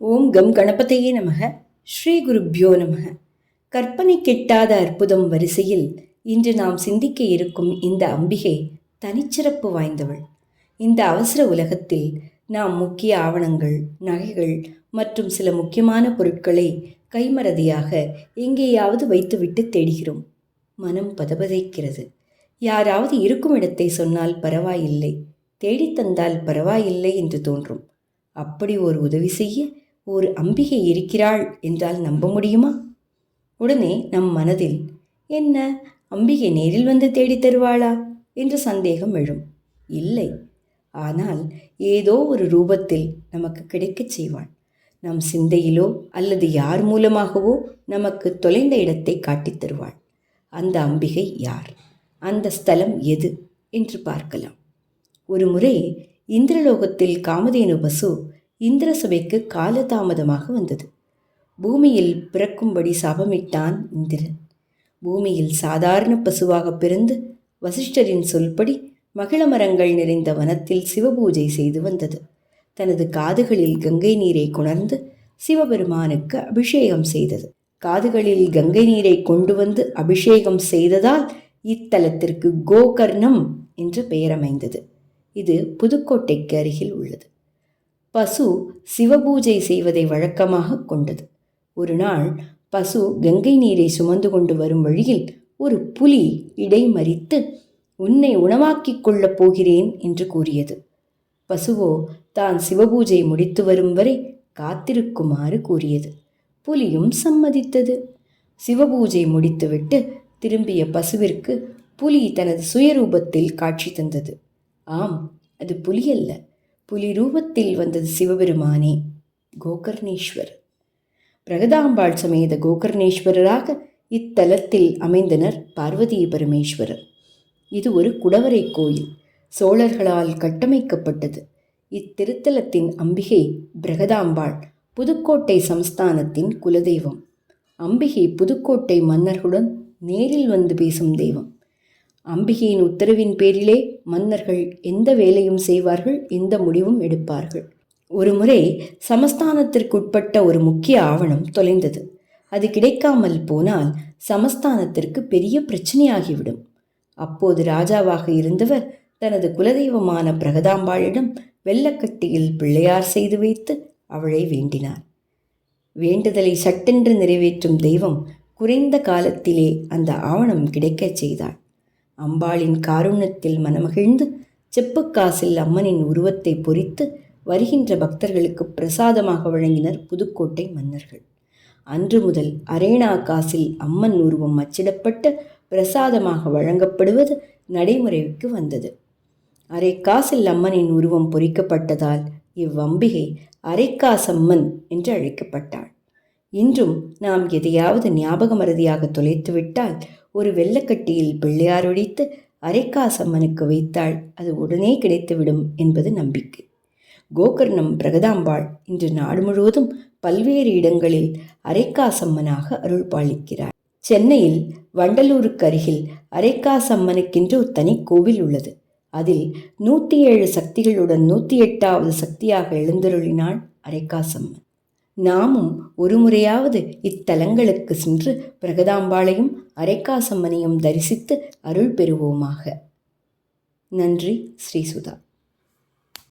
ஓம் come கணபதையே நமக. ஸ்ரீ குருப்யோ நமக. கற்பனை கெட்டாத அற்புதம் வரிசையில் இன்று நாம் சிந்திக்க இருக்கும் இந்த அம்பிகை தனிச்சிறப்பு வாய்ந்தவள். இந்த அவசர உலகத்தில் நாம் முக்கிய ஆவணங்கள், நகைகள் மற்றும் சில முக்கியமான பொருட்களை கைமறதியாக எங்கேயாவது வைத்துவிட்டு தேடுகிறோம். மனம் பதபதைக்கிறது. யாராவது இருக்கும் இடத்தை சொன்னால் பரவாயில்லை, தேடித்தந்தால் பரவாயில்லை என்று தோன்றும். அப்படி ஒரு உதவி செய்ய ஒரு அம்பிகை இருக்கிறாள் என்றால் நம்ப முடியுமா? உடனே நம் மனதில் என்ன, அம்பிகை நேரில் வந்து தேடித் தருவாளா என்று சந்தேகம் எழும். இல்லை, ஆனால் ஏதோ ஒரு ரூபத்தில் நமக்கு கிடைக்கச் செய்வாள். நம் சிந்தையிலோ அல்லது யார் மூலமாகவோ நமக்கு தொலைந்த இடத்தை காட்டித் தருவாள். அந்த அம்பிகை யார், அந்த ஸ்தலம் எது என்று பார்க்கலாம். ஒரு முறை இந்திரலோகத்தில் காமதேனு பசு இந்திர சபைக்கு காலதாமதமாக வந்தது. பூமியில் பிறக்கும்படி சாபமிட்டான் இந்திரன். பூமியில் சாதாரண பசுவாக பிறந்து வசிஷ்டரின் சொல்படி மகிழ மரங்கள் நிறைந்த வனத்தில் சிவபூஜை செய்து வந்தது. தனது காதுகளில் கங்கை நீரை கொணர்ந்து சிவபெருமானுக்கு அபிஷேகம் செய்தது. காதுகளில் கங்கை நீரை கொண்டு வந்து அபிஷேகம் செய்ததால் இத்தலத்திற்கு கோகர்ணம் என்று பெயரமைந்தது. இது புதுக்கோட்டைக்கு அருகில் உள்ளது. பசு சிவபூஜை செய்வதை வழக்கமாக கொண்டது. ஒரு நாள் பசு கங்கை நீரை சுமந்து கொண்டு வரும் வழியில் ஒரு புலி இடைமறித்து, உன்னை உணவாக்கிக் கொள்ளப் போகிறேன் என்று கூறியது. பசுவோ தான் சிவபூஜை முடித்து வரும் வரை காத்திருக்குமாறு கூறியது. புலியும் சம்மதித்தது. சிவபூஜை முடித்துவிட்டு திரும்பிய பசுவிற்கு புலி தனது சுயரூபத்தில் காட்சி தந்தது. ஆம், அது புலி அல்ல, புலி ரூபத்தில் வந்தது சிவபெருமானே, கோகர்ணேஸ்வர். பிரகதாம்பாள் சமேத கோகர்ணேஸ்வரராக இத்தலத்தில் அமைந்தனர் பார்வதி பரமேஸ்வரர். இது ஒரு குடவரை கோயில், சோழர்களால் கட்டமைக்கப்பட்டது. இத்திருத்தலத்தின் அம்பிகை பிரகதாம்பாள் புதுக்கோட்டை சமஸ்தானத்தின் குலதெய்வம். அம்பிகை புதுக்கோட்டை மன்னர்களுடன் நேரில் வந்து பேசும் தெய்வம். அம்பிகையின் உத்தரவின் பேரிலே மன்னர்கள் எந்த வேலையும் செய்வார்கள், எந்த முடிவும் எடுப்பார்கள். ஒரு முறை சமஸ்தானத்திற்குட்பட்ட ஒரு முக்கிய ஆவணம் தொலைந்தது. அது கிடைக்காமல் போனால் சமஸ்தானத்திற்கு பெரிய பிரச்சனையாகிவிடும். அப்போது ராஜாவாக இருந்தவர் தனது குலதெய்வமான பிரகதாம்பாளிடம் வெள்ளக்கட்டியில் பிள்ளையார் செய்து வைத்து அவளை வேண்டினார். வேண்டுதலை சட்டென்று நிறைவேற்றும் தெய்வம் குறைந்த காலத்திலே அந்த ஆவணம் கிடைக்கச் செய்தாள். அம்பாளின் காருண்யத்தில் மனமகிழ்ந்து செப்புக்காசில் அம்மனின் உருவத்தை பொறித்து வருகின்ற பக்தர்களுக்கு பிரசாதமாக வழங்கினர் புதுக்கோட்டை மன்னர்கள். அன்று முதல் அரேனா காசில் அம்மன் உருவம் அச்சிடப்பட்டு பிரசாதமாக வழங்கப்படுவது நடைமுறைக்கு வந்தது. அரைக்காசில் அம்மனின் உருவம் பொறிக்கப்பட்டதால் இவ்வம்பிகை அரைக்காசம்மன் என்று அழைக்கப்பட்டாள். இன்றும் நாம் எதையாவது ஞாபக மறதியாக தொலைத்துவிட்டால் ஒரு வெள்ளக்கட்டியில் பிள்ளையார் ஒழித்து அரைக்காசம்மனுக்கு வைத்தாள், அது உடனே கிடைத்துவிடும் என்பது நம்பிக்கை. கோகர்ணம் பிரகதாம்பாள் இன்று நாடு முழுவதும் பல்வேறு இடங்களில் அரைக்காசம்மனாக அருள் பாலிக்கிறார். சென்னையில் வண்டலூருக்கு அருகில் அரைக்காசம்மனுக்கென்று ஒரு தனி கோவில் உள்ளது. அதில் 107 சக்திகளுடன் 108வது சக்தியாக எழுந்தருளினாள் அரைக்காசம்மன். நாமும் ஒரு முறையாவது இத்தலங்களுக்கு சென்று பிரகதாம்பாளையும் அரைக்காசம்மனையும் தரிசித்து அருள் பெறுவோமாக. நன்றி. ஸ்ரீ சுதா.